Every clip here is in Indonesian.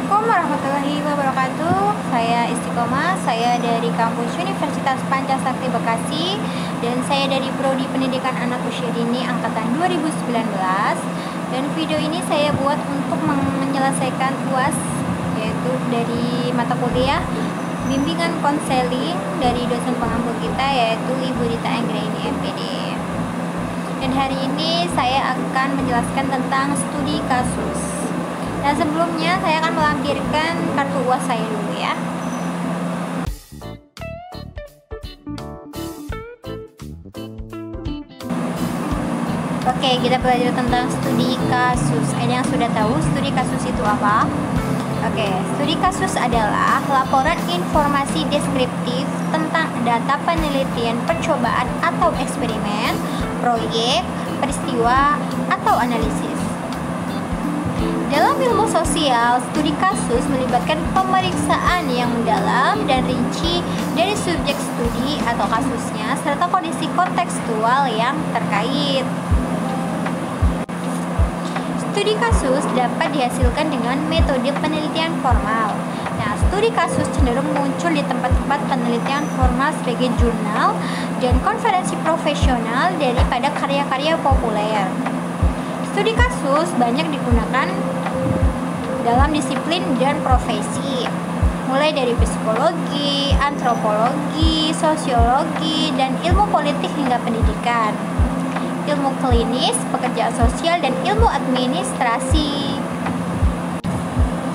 Assalamualaikum warahmatullahi wabarakatuh. Saya Istiqomah, saya dari kampus Universitas Pancasakti Bekasi, dan saya dari Prodi Pendidikan Anak Usia Dini angkatan 2019. Dan video ini saya buat untuk menyelesaikan UAS, yaitu dari mata kuliah bimbingan konseling dari dosen pengampu kita, yaitu Ibu Dita Anggraini MPD. Dan hari ini saya akan menjelaskan tentang studi kasus. Nah, sebelumnya saya akan melampirkan kartu UAS saya dulu ya. Oke, kita belajar tentang studi kasus. Ada yang sudah tahu studi kasus itu apa? Oke, studi kasus adalah laporan informasi deskriptif tentang data penelitian, percobaan atau eksperimen, proyek, peristiwa, atau analisis. Dalam ilmu sosial, studi kasus melibatkan pemeriksaan yang mendalam dan rinci dari subjek studi atau kasusnya serta kondisi kontekstual yang terkait. Studi kasus dapat dihasilkan dengan metode penelitian formal. Nah, studi kasus cenderung muncul di tempat-tempat penelitian formal sebagai jurnal dan konferensi profesional daripada karya-karya populer. Studi kasus banyak digunakan dalam disiplin dan profesi, mulai dari psikologi, antropologi, sosiologi, dan ilmu politik hingga pendidikan, ilmu klinis, pekerjaan sosial, dan ilmu administrasi.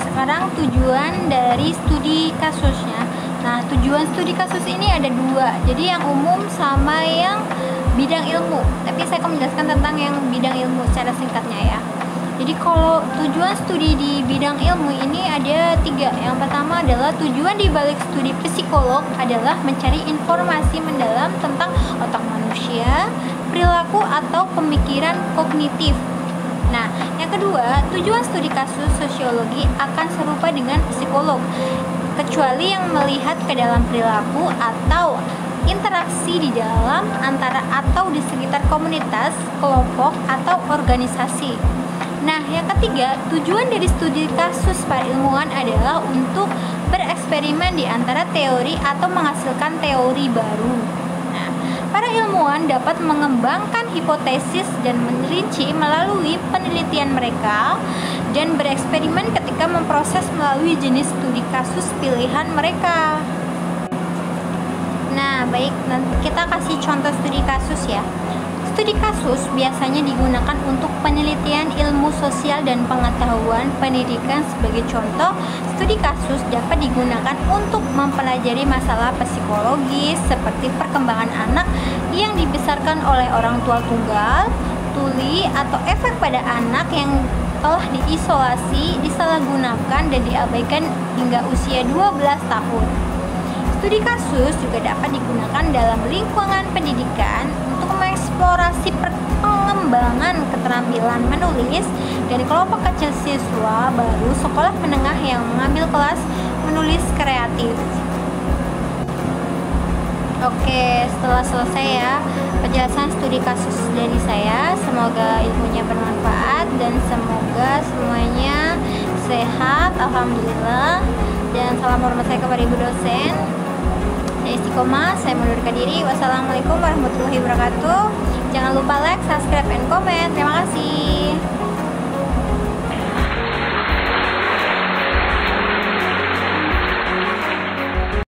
Sekarang tujuan dari studi kasusnya. Nah, tujuan studi kasus ini ada dua, jadi yang umum sama yang bidang ilmu. Tapi saya akan menjelaskan tentang yang bidang ilmu secara singkatnya ya. Jadi kalau tujuan studi di bidang ilmu ini ada tiga. Yang pertama adalah tujuan di balik studi psikolog adalah mencari informasi mendalam tentang otak manusia, perilaku atau pemikiran kognitif. Nah, yang kedua, tujuan studi kasus sosiologi akan serupa dengan psikolog, kecuali yang melihat ke dalam perilaku atau interaksi di dalam, antara, atau di sekitar komunitas, kelompok, atau organisasi. Nah, yang ketiga, tujuan dari studi kasus para ilmuwan adalah untuk bereksperimen di antara teori atau menghasilkan teori baru. Nah, para ilmuwan dapat mengembangkan hipotesis dan merinci melalui penelitian mereka dan bereksperimen ketika memproses melalui jenis studi kasus pilihan mereka. Nah, baik, nanti kita kasih contoh studi kasus ya. Studi kasus biasanya digunakan untuk penelitian ilmu sosial dan pengetahuan pendidikan. Sebagai contoh, studi kasus dapat digunakan untuk mempelajari masalah psikologis seperti perkembangan anak yang dibesarkan oleh orang tua tunggal, tuli, atau efek pada anak yang telah diisolasi, disalahgunakan, dan diabaikan hingga usia 12 tahun. Studi kasus juga dapat digunakan dalam lingkungan pendidikan untuk mengeksplorasi pengembangan keterampilan menulis dari kelompok kecil siswa baru sekolah menengah yang mengambil kelas menulis kreatif. Oke, setelah selesai ya penjelasan studi kasus dari saya. Semoga ilmunya bermanfaat dan semoga semuanya sehat, alhamdulillah. Dan salam hormat saya kepada ibu dosen. Istiqomah, saya mundurkan diri. Wassalamualaikum warahmatullahi wabarakatuh. Jangan lupa like, subscribe, and comment. Terima kasih.